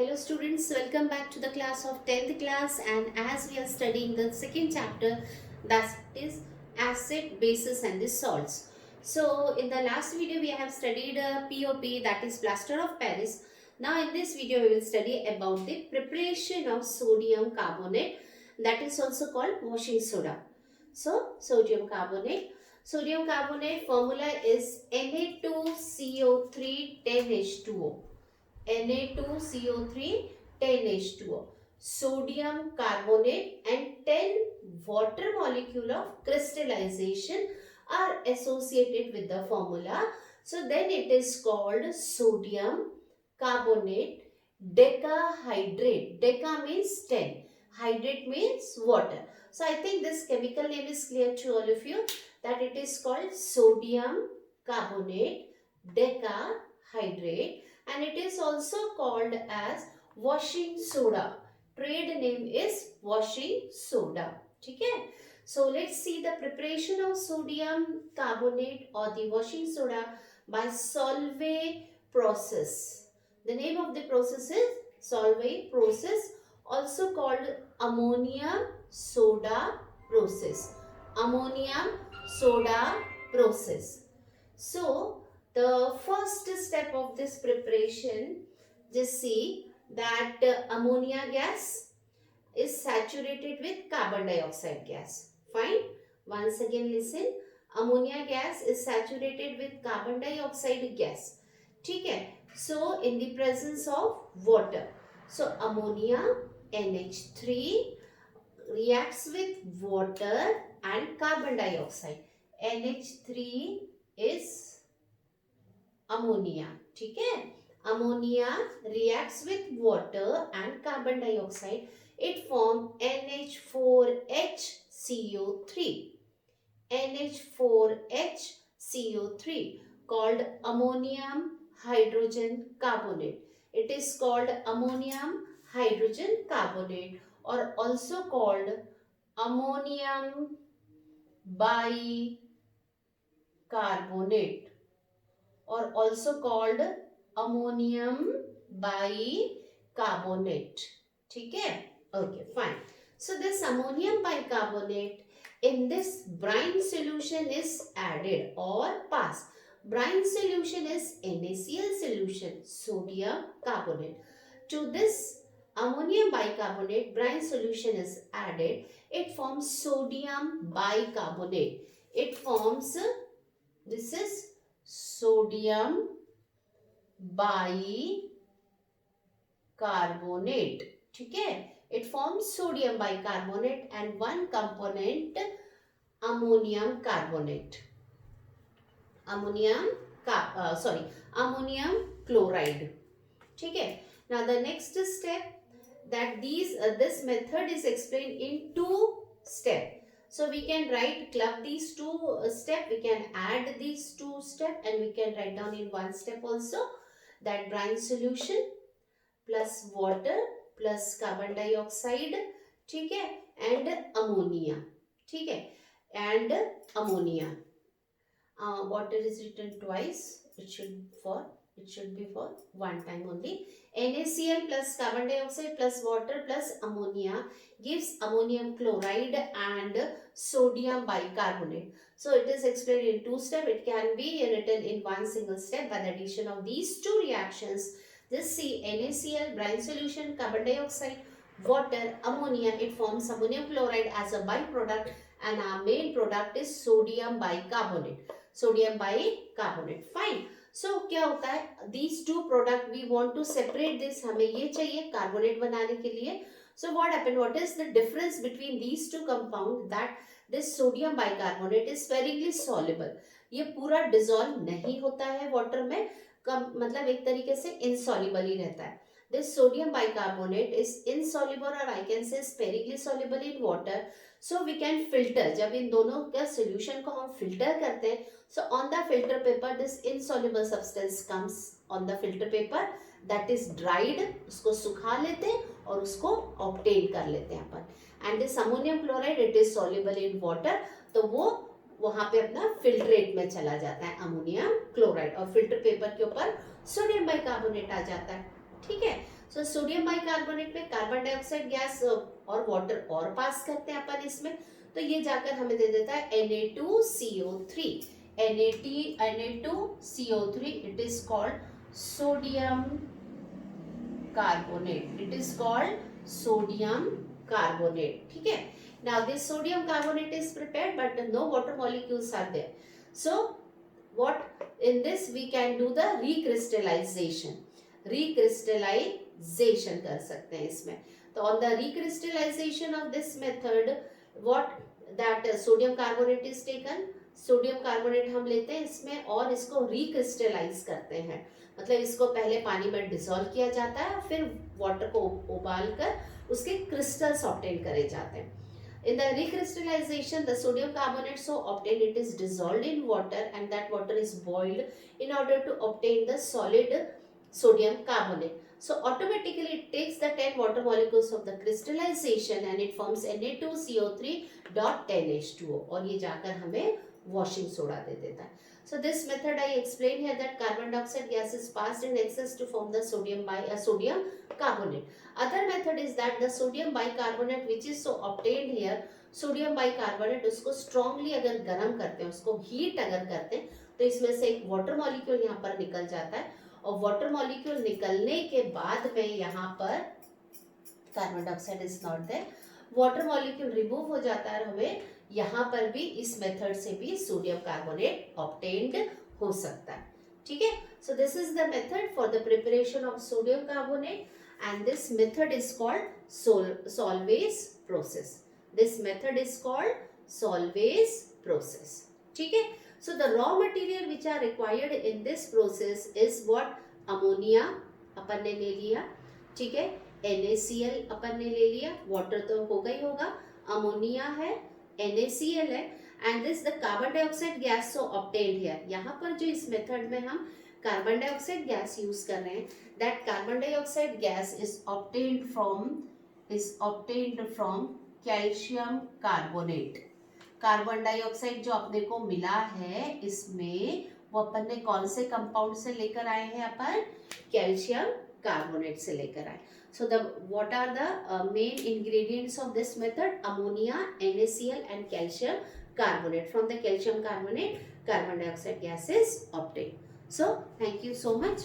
Hello students, welcome back to the class of 10th class, and as we are studying the second chapter, that is acid, bases and the salts. So in the last video we have studied POP, that is plaster of Paris. Now in this video we will study about the preparation of sodium carbonate, that is also called washing soda. So sodium carbonate formula is Na2CO3 10H2O. Na2CO3 10H2O, sodium carbonate and 10 water molecule of crystallization are associated with the formula. So then it is called sodium carbonate decahydrate. Deca means 10. Hydrate means water. So I think this chemical name is clear to all of you, that it is called sodium carbonate decahydrate, and it is also called as washing soda. Trade name is washing soda. Okay? So let's see the preparation of sodium carbonate or the washing soda by Solvay process. The name of the process is Solvay process, also called ammonium soda process. Ammonium soda process. So the first step of this preparation, just see that ammonia gas is saturated with carbon dioxide gas. Fine. Once again listen. Ammonia gas is saturated with carbon dioxide gas. ठीक है. So in the presence of water. So ammonia NH3 reacts with water and carbon dioxide. NH3 is ammonia. ठीक है. Ammonia reacts with water and carbon dioxide. It forms NH4HCO3. NH4HCO3 called ammonium hydrogen carbonate. It is called ammonium hydrogen carbonate, or also called ammonium bicarbonate, or also called ammonium bicarbonate. ठीक है? Okay, fine. So this ammonium bicarbonate in this brine solution is added or passed. Brine solution is NaCl solution, sodium carbonate. To this ammonium bicarbonate, brine solution is added. It forms sodium bicarbonate. It forms, this is sodium bicarbonate. ठीक है. It forms sodium bicarbonate and one component ammonium carbonate. Ammonium chloride. ठीक है. Now the next step, that this method is explained in two steps. So we can club these two steps, we can add these two steps, and we can write down in one step also, that brine solution plus water plus carbon dioxide, ठीक है, and ammonia, ठीक है, and ammonia. Water is written twice, it should be for one time only. NaCl plus carbon dioxide plus water plus ammonia gives ammonium chloride and sodium bicarbonate. So it is explained in two steps. It can be written in one single step by the addition of these two reactions. Just see, NaCl, brine solution, carbon dioxide, water, ammonia, it forms ammonium chloride as a byproduct, and our main product is sodium bicarbonate. Sodium bicarbonate. Fine. So क्या होता है, these two product we want to separate this, हमें ये चाहिए carbonate बनाने के लिए. So what happened, what is the difference between these two compound, that this sodium bicarbonate is sparingly soluble. ये पूरा dissolve नहीं होता है water में, मतलब एक तरीके से insoluble ही रहता है. This sodium bicarbonate is insoluble, or I can say sparingly soluble in water. So we can filter. जब इन दोनों का solution को हम filter करते हैं, so on the filter paper this insoluble substance comes on the filter paper, that is dried. उसको सुखा लेते हैं और उसको obtain कर लेते हैं अपन. And this ammonium chloride, it is soluble in water, तो वो वहाँ पे अपना फिल्ट्रेट में चला जाता है अमोनियम क्लोराइड, और फिल्टर पेपर के ऊपर सोडियम बाइकार्बोनेट आ जाता है. ठीक है. सो सो सोडियम बाइकार्बोनेट में कार्बन डाइऑक्साइड गैस और वाटर और पास करते हैं अपन इसमें, तो ये जाकर हमें दे देता है Na2CO3. Na2CO3, it is called sodium carbonate. It is called sodium carbonate. ठीक है. Now this sodium carbonate is prepared, but no water molecules are there. So what in this we can do the recrystallization. Recrystallization कर सकते हैं इसमें. तो on the recrystallization of this method, what that sodium carbonate is taken. Sodium carbonate हम लेते हैं इसमें और इसको रिक्रिस्टलाइज करते हैं, मतलब इसको पहले पानी में डिसॉल्व किया जाता है, फिर वाटर को उबाल कर उसके क्रिस्टल्स ऑब्टेन करे जाते हैं. In the recrystallization, the sodium carbonate so obtained, it is dissolved in water and that water is boiled in order to obtain the solid sodium carbonate. So automatically it takes the 10 water molecules of the crystallization and it forms Na2CO3 dot 10H2O और ये जाकर हमें washing soda दे देता है. So this method I explained here that carbon dioxide gas is passed in excess to form the sodium carbonate. Other method is that the sodium bicarbonate which is so obtained here, sodium bicarbonate उसको strongly अगर गर्म करते हैं, उसको heat अगर करते हैं, तो इसमें से एक water molecule यहाँ पर निकल जाता है और water molecule निकलने के बाद में यहाँ पर carbon dioxide is not there, water molecule remove हो जाता है, हमें यहाँ पर भी इस मेथड से भी सोडियम कार्बोनेट ऑब्टेन्ड हो सकता है. ठीक है. So this is the method for the preparation of sodium carbonate and this method is called Solvay process. This method is called Solvay process. ठीक है. So the raw material which are required in this process is what, ammonia अपन ने ले लिया. ठीक है. NaCl अपन ने ले लिया, वाटर तो होगा ही होगा, अमोनिया है, NaCl है and this the carbon dioxide gas so obtained here. यहाँ पर जो इस मेथड में हम कार्बन डाइऑक्साइड गैस यूज कर रहे हैं, that carbon dioxide gas is obtained from calcium carbonate. Carbon dioxide जो अपने को मिला है इसमें वो अपन ने कौन से कंपाउंड से लेकर आए हैं, अपन कैल्शियम कार्बोनेट से लेकर आए. So what are the main ingredients of this method? Ammonia, NaCl and calcium carbonate. From the calcium carbonate, carbon dioxide gas is obtained. So thank you so much.